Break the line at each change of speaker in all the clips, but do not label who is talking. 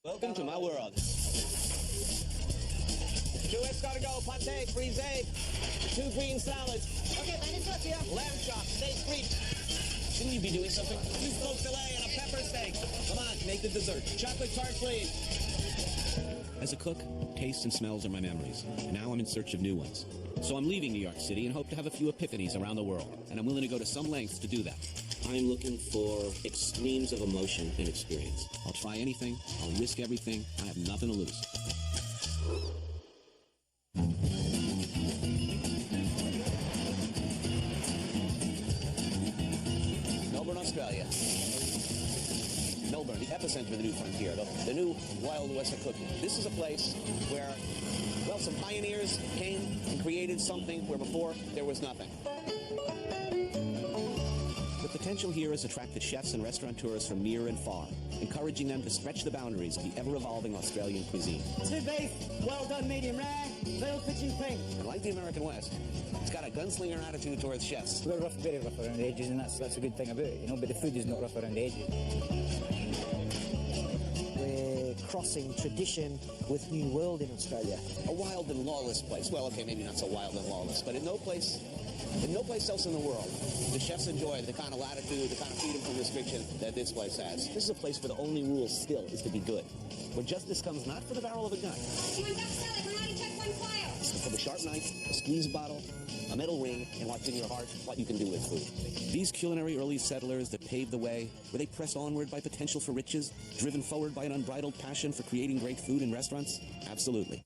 Welcome to my world. 2 escargot, pate, frisee, 2 green salads.
Okay, lettuce what's here?
Lamb chop, steak frites. Shouldn't you be doing something? 2 smoked filet and a pepper steak. Come on, make the dessert. Chocolate tart, please. As a cook, tastes and smells are my memories. And now I'm in search of new ones. So I'm leaving New York City and hope to have a few epiphanies around the world. And I'm willing to go to some lengths to do that. I'm looking for extremes of emotion and experience. I'll try anything. I'll risk everything. I have nothing to lose. Melbourne, Australia. Melbourne, the epicenter of the new frontier, the new Wild West of cooking. This is a place where, well, some pioneers came and created something where before there was nothing. The potential here has attracted chefs and restaurateurs from near and far, encouraging them to stretch the boundaries of the ever-evolving Australian cuisine.
2 beef, well done, medium rare, veal pitching pink.
And like the American West, it's got a gunslinger attitude towards chefs.
We're rough, very rough around the edges, and that's a good thing about it, you know, but the food is not rough around the edges.
We're crossing tradition with new world in Australia.
A wild and lawless place. Well, okay, maybe not so wild and lawless, but in no place else in the world the chefs enjoy the kind of latitude, the kind of freedom from restriction that this place has. This is a place where the only rule still is to be good, where justice comes not for the barrel of a gun, for the sharp knife, a squeeze bottle, a metal ring, and what's in your heart, what you can do with food. These culinary early settlers that paved the way, where they press onward by potential for riches, driven forward by an unbridled passion for creating great food in restaurants? Absolutely.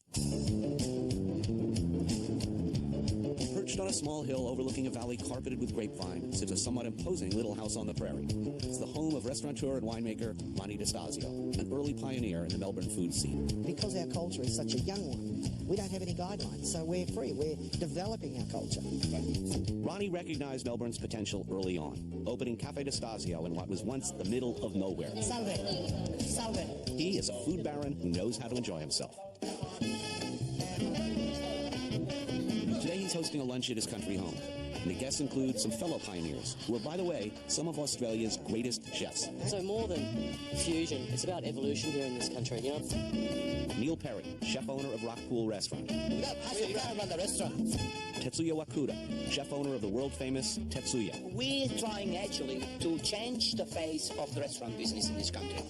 Perched on a small hill overlooking a valley carpeted with grapevine sits a somewhat imposing little house on the prairie. It's the home of restaurateur and winemaker Ronnie DeStasio, an early pioneer in the Melbourne food scene.
Because our culture is such a young one, we don't have any guidelines, so we're free. We're developing our culture.
Ronnie recognized Melbourne's potential early on, opening Cafe DeStasio in what was once the middle of nowhere.
Salve. Salve.
He is a food baron who knows how to enjoy himself. Today he's hosting a lunch at his country home, and the guests include some fellow pioneers, who are, by the way, some of Australia's greatest chefs.
So more than fusion, it's about evolution here in this country, you know?
Neil Perry, chef-owner of Rockpool Restaurant.
We got passion around the restaurant.
Tetsuya Wakuda, chef-owner of the world-famous Tetsuya.
We're trying actually to change the face of the restaurant business in this country.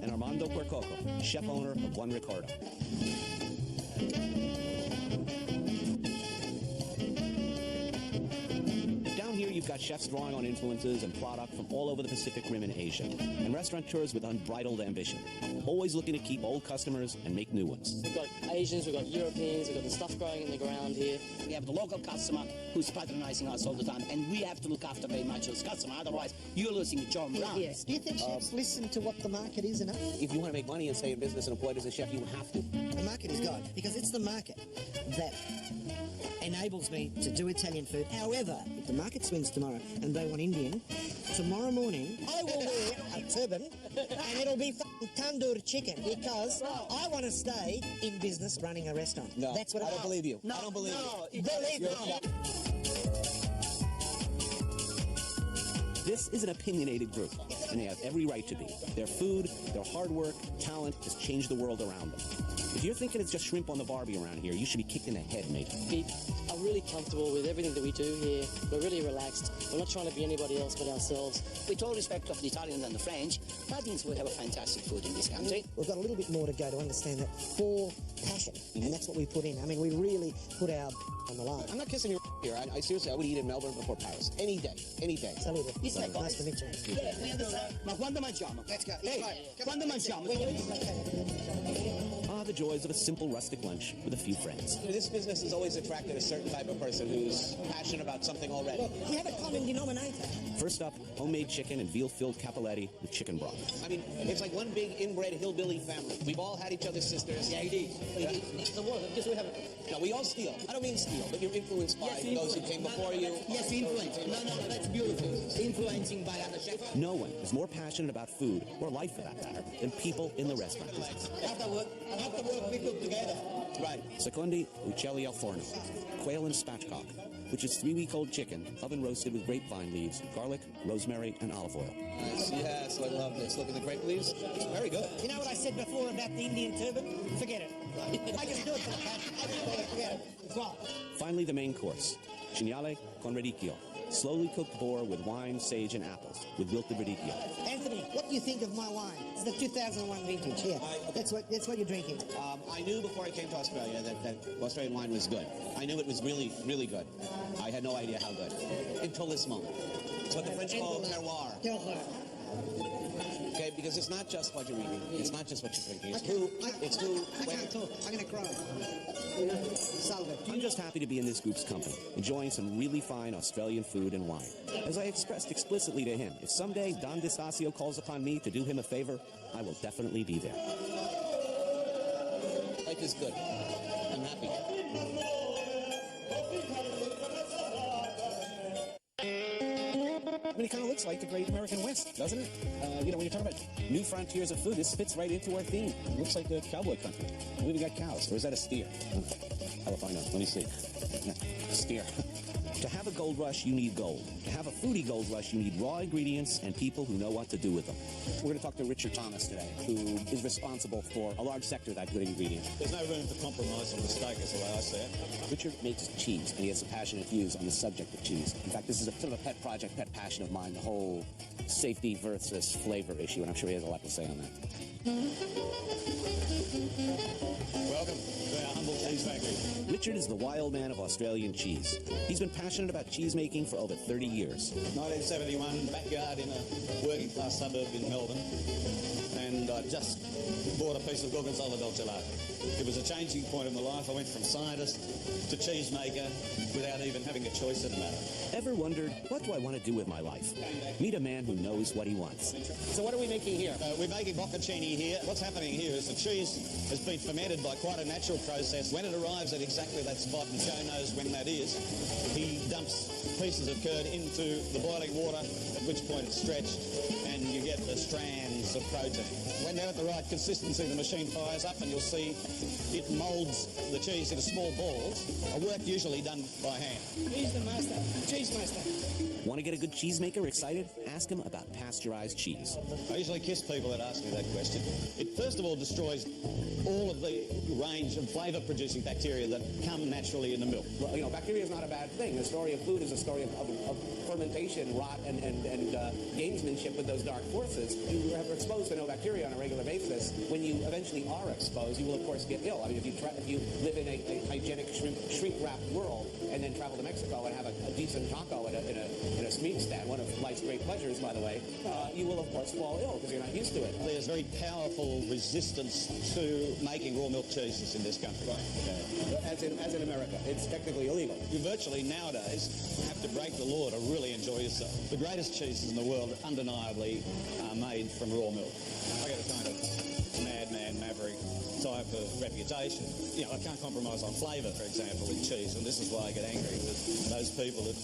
And Armando Quercoco, chef-owner of One Ricardo. Here you've got chefs drawing on influences and product from all over the Pacific Rim and Asia, and restaurateurs with unbridled ambition, always looking to keep old customers and make new ones.
We've got Asians, we've got Europeans, we've got the stuff growing in the ground here.
We have the local customer who's patronizing us all the time, and we have to look after very much those customers, otherwise you're losing John Brown.
Yes. Do you think chefs listen to what the market is enough?
If you want to make money and stay in business and employed as a chef, you have to.
The market is God, because it's the market that enables me to do Italian food. However, if the market swings tomorrow and they want Indian, tomorrow morning I will wear a turban and it'll be tandoor chicken, because I want to stay in business running a restaurant.
No,
that's what
I don't believe you. No, I don't believe you.
Believe me.
This is an opinionated group, and they have every right to be. Their food, their hard work, talent has changed the world around them. If you're thinking it's just shrimp on the Barbie around here, you should be kicked in the head, mate.
We are really comfortable with everything that we do here. We're really relaxed. We're not trying to be anybody else but ourselves.
With all respect of the Italians and the French, I think we have a fantastic food in this country.
We've got a little bit more to go to understand that for passion, and that's what we put in. I mean, we really put our on the line.
I'm not kissing your here. I seriously, I would eat in Melbourne before Paris. Any day. Any day.
Salute.
It's like
Nice to meet you.
Ma quando mangiamo?
Let's go.
Hey, quando mangiamo?
Ah, the joys of a simple rustic lunch with a few friends. This business has always attracted a certain type of person who's passionate about something already.
Look, we have a common denominator.
First up, homemade chicken and veal-filled cappelletti with chicken broth. I mean, it's like one big inbred hillbilly family. We've all had each other's sisters.
Yeah, indeed. The world, because we have...
No, we all steal. I don't mean steal, but you're influenced by those who came before you.
Yes, influence. No, that's beautiful. Influencing by other chefs.
No one is more passionate about food, or life for that matter, than people in the restaurant business.
After work, we cook together.
Right. Secondi, uccelli al forno, quail and spatchcock, which is 3-week-old chicken, oven roasted with grapevine leaves, garlic, rosemary, rosemary, and olive oil.
Yes, I love this. Look at the grape leaves. It's very good.
You know what I said before about the Indian turban? Forget it. I just do it for the passion. I just do it, forget it. It's wrong.
Finally, the main course, cignale con radicchio, slowly cooked boar with wine, sage, and apples, with wilted radicchio.
Anthony, what do you think of my wine? It's the 2001 vintage. Yeah, that's what you're drinking.
I knew before I came to Australia that Australian wine was good. I knew it was really, really good. I had no idea how good until this moment. It's what the French call terroir. Okay, because it's not just what you're eating. It's not just what you're drinking. It's who.
I can't talk. I'm going to cry. Salve.
I'm just happy to be in this group's company, enjoying some really fine Australian food and wine. As I expressed explicitly to him, if someday Don DeStasio calls upon me to do him a favor, I will definitely be there.
Life is good. I'm happy.
I mean, it kind of looks like the Great American West, doesn't it? You know, when you're talking about new frontiers of food, this fits right into our theme. It looks like the cowboy country. We even got cows. Or is that a steer? How will I find out? Let me see. Yeah, steer. To have a gold rush, you need gold. To have a foodie gold rush, you need raw ingredients and people who know what to do with them. We're going to talk to Richard Thomas today, who is responsible for a large sector of that good ingredient.
There's no room for compromise on the steak, is the way I see it.
Richard makes cheese, and he has a passionate views on the subject of cheese. In fact, this is a sort of a pet project, pet passion of mine, the whole safety versus flavor issue, and I'm sure he has a lot to say on that.
Welcome to our humble cheese factory.
Richard is the wild man of Australian cheese. He's been passionate about cheese making for over 30 years.
1971, backyard in a working class suburb in Melbourne, and I just bought a piece of Gorgonzola del Gelato. It was a changing point in my life. I went from scientist to cheesemaker without even having a choice in the matter.
Ever wondered, what do I want to do with my life? Meet a man who knows what he wants.
So what are we making here?
We're making bocconcini here. What's happening here is the cheese has been fermented by quite a natural process. When it arrives at exactly that spot, and Joe knows when that is, he dumps pieces of curd into the boiling water, at which point it's stretched, and you get the strands of protein. When they're at the right consistency, the machine fires up and you'll see it moulds the cheese into small balls, a work usually done by hand.
He's the master. Cheese master.
Want to get a good cheesemaker excited? Ask him about pasteurized cheese.
I usually kiss people that ask me that question. It first of all destroys all of the range of flavour-producing bacteria that come naturally in the milk.
Well, you know, bacteria is not a bad thing. The story of food is a story of fermentation, rot, and gamesmanship with those dark forces. You are exposed to no bacteria on a regular basis. When you eventually are exposed, you will, of course, get ill. I mean, if you live in a hygienic, shrink-wrapped world and then travel to Mexico and have a decent taco in a meat stand, one of life's great pleasures, by the way, you will, of course, fall ill because you're not used to it.
There's very powerful resistance to making raw milk cheeses in this country.
Right. As in America, it's technically illegal.
You virtually nowadays have to break the law to really enjoy yourself. The greatest cheeses in the world undeniably are made from raw milk. I get a kind of madman, maverick type of reputation. You know, I can't compromise on flavour, for example, with cheese, and this is why I get angry with those people that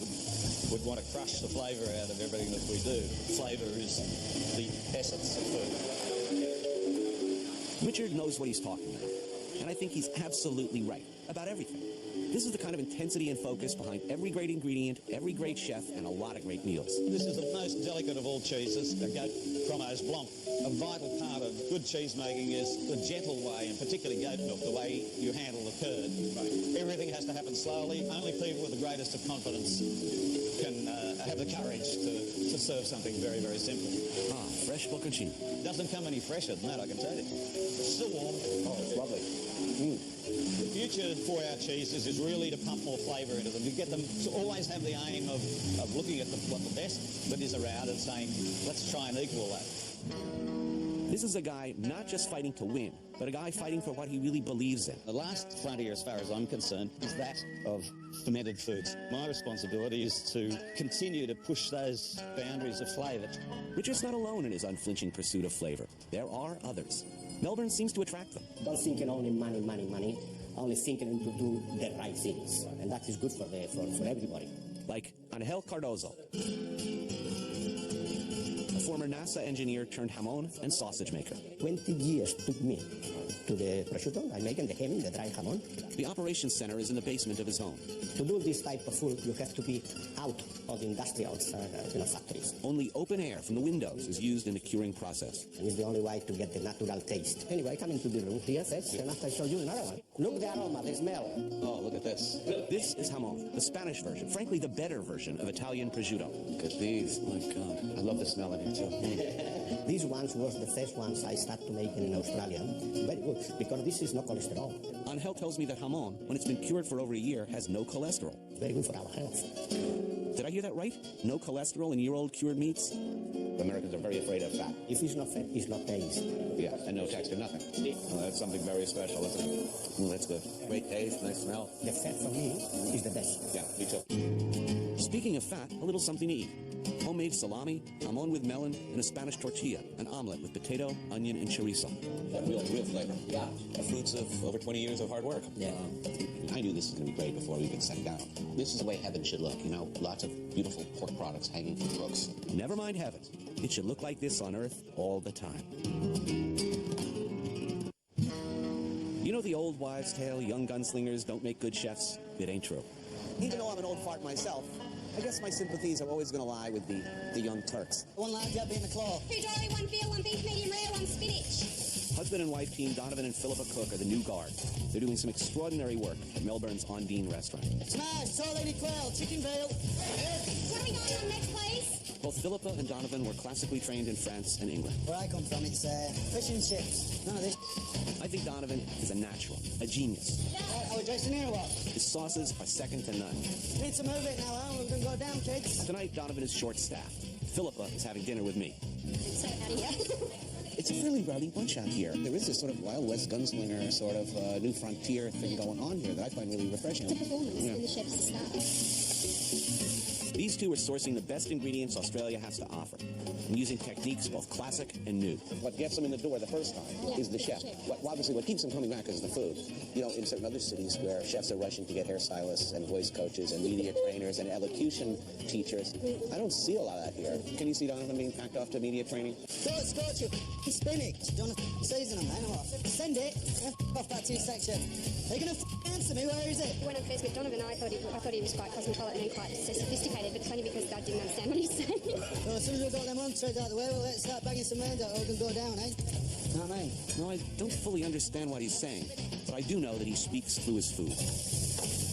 would want to crush the flavour out of everything that we do. Flavour is the essence of food.
Richard knows what he's talking about, and I think he's absolutely right about everything. This is the kind of intensity and focus behind every great ingredient, every great chef, and a lot of great meals.
This is the most delicate of all cheeses, the goat fromage blanc. A vital part of good cheese making is the gentle way, and particularly goat milk, the way you handle the curd. Everything has to happen slowly. Only people with the greatest of confidence can have the courage to serve something very, very simple.
Fresh bocconcini.
Doesn't come any fresher than that, I can tell you. Still warm.
Oh, it's lovely.
The future for our cheeses is really to pump more flavour into them, to get them to always have the aim of looking at what the best that is around and saying, let's try and equal that.
This is a guy not just fighting to win, but a guy fighting for what he really believes in.
The last frontier, as far as I'm concerned, is that of fermented foods. My responsibility is to continue to push those boundaries of flavour.
Richard's not alone in his unflinching pursuit of flavor. There are others. Melbourne seems to attract them.
Don't think in only money, money, money. Only thinking to do the right things. And that is good for everybody.
Like Angel Cardozo, a former NASA engineer turned jamon and sausage maker.
20 years took me to the prosciutto. I make the ham, the dry jamon.
The operations center is in the basement of his home.
To do this type of food, you have to be out of the industrial factories.
Only open air from the windows is used in the curing process.
And it's the only way to get the natural taste. Anyway, come into the room here first, and after I show you another one. Look the aroma, the smell.
Oh, look at this.
This is jamon, the Spanish version, frankly the better version of Italian prosciutto.
Look at these. My God. I love the smell in here, too.
These ones was the first ones I started making in Australia. Very good, because this is no cholesterol.
Angel tells me that jamon, when it's been cured for over a year, has no cholesterol.
Very good for our health.
Did I hear that right? No cholesterol in year-old cured meats?
Americans are very afraid of fat.
If it's not fat, it's not taste.
Yeah, and no texture, nothing. Well, that's something very special, isn't it? Ooh, that's good. Great taste, nice smell.
The fat for me is the best.
Yeah, me too.
Speaking of fat, a little something to eat. Homemade salami, jamon with melon, and a Spanish tortilla, an omelet with potato, onion, and chorizo.
Real flavor. Yeah. The fruits of over 20 years of hard work.
Yeah.
I knew this was going to be great before we even sat down. This is the way heaven should look, you know, lots of beautiful pork products hanging from hooks.
Never mind heaven. It should look like this on Earth all the time. You know the old wives' tale, young gunslingers don't make good chefs? It ain't true.
Even though I'm an old fart myself, I guess my sympathies are always going to lie with the young Turks.
One large jab in the claw.
2 dry, 1 veal, 1 beef medium rare, 1 spinach.
Husband and wife team Donovan and Philippa Cook are the new guard. They're doing some extraordinary work at Melbourne's Ondine restaurant.
Smash, tall lady quail, chicken veal.
What are we going on next, please?
Both Philippa and Donovan were classically trained in France and England.
Where I come from, it's fish and chips. None of this.
I think Donovan is a natural, a genius.
Are we dressing here or what?
His sauces are second to none.
Need to move it now, huh? We're going to go down, kids.
Tonight, Donovan is short-staffed. Philippa is having dinner with me.
So out of here.
It's a really rowdy bunch out here. There is this sort of Wild West gunslinger sort of new frontier thing going on here that I find really refreshing.
The performance and the chef's the star.
These two are sourcing the best ingredients Australia has to offer and using techniques both classic and new.
What gets them in the door the first time is the chef. Obviously, what keeps them coming back is the food. You know, in certain other cities where chefs are rushing to get hairstylists and voice coaches and media trainers and elocution teachers, I don't see a lot of that here. Can you see Donovan being packed off to media training?
Don't scorch your spinach. Don't season them, then or what? Send it. Off that section. They're going to answer me. Where is it?
When I first met Donovan, I thought he was quite cosmopolitan and quite sophisticated, but it's only because I didn't understand what he's saying.
Well, as soon as we've got them entrees out the way, let's start banging some names out. All can go down, eh? Know what I mean?
No, I don't fully understand what he's saying, but I do know that he speaks through his food.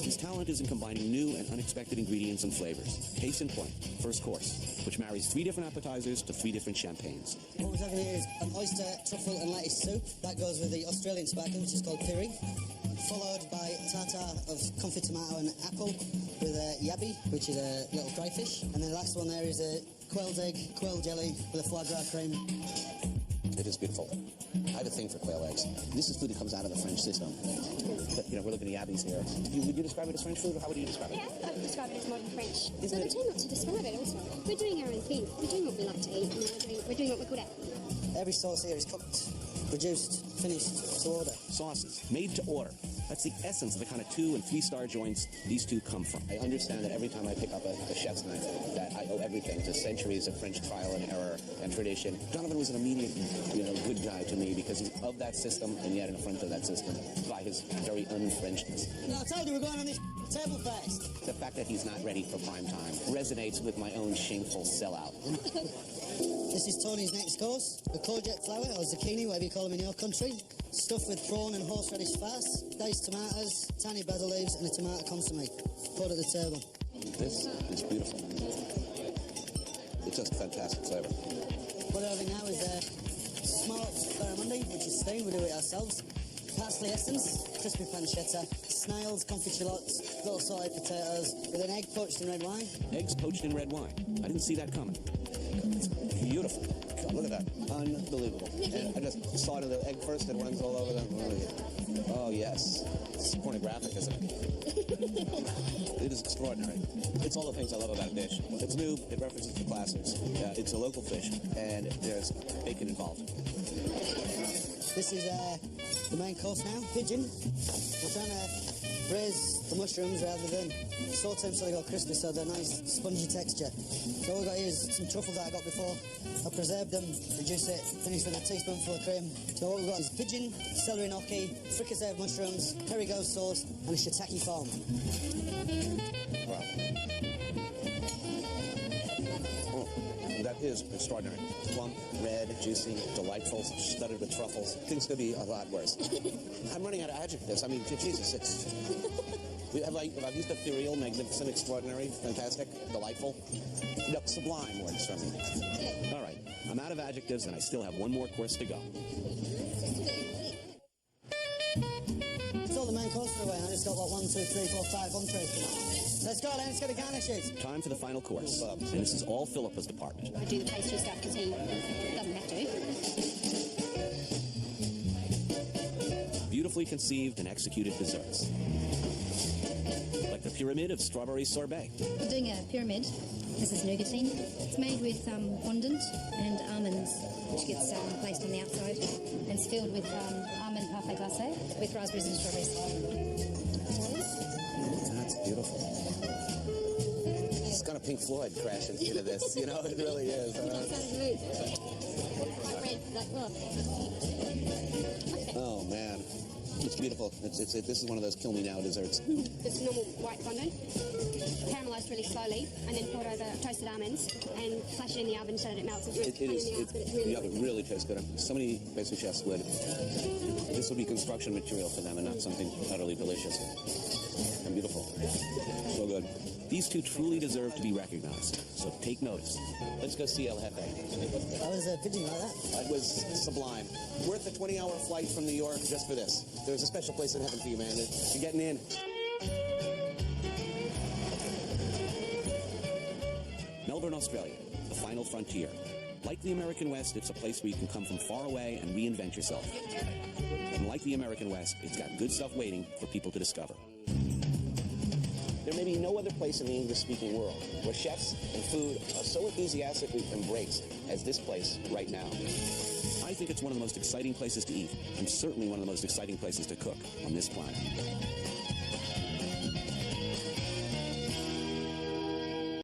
His talent is in combining new and unexpected ingredients and flavors. Case in point, first course, which marries 3 different appetizers to 3 different champagnes.
What we're having here is an oyster, truffle and lettuce soup. That goes with the Australian sparkling, which is called piri. Followed by tartare of confit tomato and apple with a yabby, which is a little crayfish. And then the last one there is a quail's egg, quail jelly with a foie gras cream.
It is beautiful. I have a thing for quail eggs. This is food that comes out of the French system. But, you know, we're looking at the Abbeys here. Would you describe it as French food, or how would you describe it?
Yeah, I would describe it as modern French.
Isn't
So we
it?
tend not to describe it also. We're doing our own thing. We're doing what we like to eat, and we're doing what we're good at.
Every sauce here is cooked, produced, finished to order.
Sauces, made to order. That's the essence of the kind of 2- and 3-star joints these two come from.
I understand that every time I pick up a chef's knife, that I owe everything to centuries of French trial and error and tradition. Donovan was an immediate, good guy to me because he's of that system and yet in front of that system by his very un-Frenchness.
Now, I told you we're going on this table fast.
The fact that he's not ready for prime time resonates with my own shameful sellout.
This is Tony's next course. The courgette flower, or zucchini, whatever you call them in your country. Stuffed with prawn and horseradish farce, diced tomatoes, tiny basil leaves, and a tomato consomme. Poured at the table.
This is beautiful. It's just fantastic flavor.
What we're having now is smoked barramundi, which is steamed. We do it ourselves. Parsley essence, crispy pancetta, snails, confiture-lots, little sauteed potatoes, with an egg poached in red wine.
Eggs poached in red wine. I didn't see that coming.
It's beautiful. God, look at that. Unbelievable. And I just saw it in the egg first, it runs all over them. Oh, yes. It's pornographic, isn't it? It is extraordinary. It's all the things I love about a dish. It's new, it references the classics. It's a local fish, and there's bacon involved.
This is the main course now, pigeon. We're trying to braise the mushrooms rather than saute them so they go crispy, so they're nice spongy texture. So all we've got here is some truffles that I got before. I preserved them, reduce it, finish with a teaspoonful of cream. So what we've got is pigeon, celery gnocchi, fricassee of mushrooms, Perigos sauce, and a shiitake foam.
Wow. Oh, that is extraordinary. Plump, red, juicy, delightful, studded with truffles. Things could be a lot worse. I'm running out of adjectives. I mean, Jesus, it's... Have I used ethereal, magnificent, extraordinary, fantastic, delightful? No, sublime words from me.
All right, I'm out of adjectives and I still have one more course to go.
It's all the main course of the way, and I just got, 1, 2, 3, 4, 5 entrees. Let's go, then, let's get the garnishes.
Time for the final course, and this is all Philippa's department.
I do the pastry stuff because he doesn't have to.
Beautifully conceived and executed desserts. Like the pyramid of strawberry sorbet.
We're doing a pyramid. This is nougatine. It's made with fondant and almonds, which gets placed on the outside. And it's filled with almond parfait glacé with raspberries and strawberries.
That's beautiful. It's got a Pink Floyd crashing into this, you know, it really is. Oh, man. It's beautiful. This is one of those kill me now desserts.
It's normal white fondant, caramelised really slowly, and then poured over toasted almonds and flash it in the oven so that it melts. It's really pain in the ass, but it's really
The oven really tastes good. So many pastry chefs would. This would be construction material for them and not something utterly delicious. And beautiful. So good.
These two truly deserve to be recognized, so take notice.
Let's go see El Jefe.
I was pigeon like that.
That was sublime. Worth a 20-hour flight from New York just for this. There's a special place in heaven for you, man. You're getting in.
Melbourne, Australia, the final frontier. Like the American West, it's a place where you can come from far away and reinvent yourself. And like the American West, it's got good stuff waiting for people to discover.
There may be no other place in the English-speaking world where chefs and food are so enthusiastically embraced as this place right now.
I think it's one of the most exciting places to eat, and certainly one of the most exciting places to cook on this planet.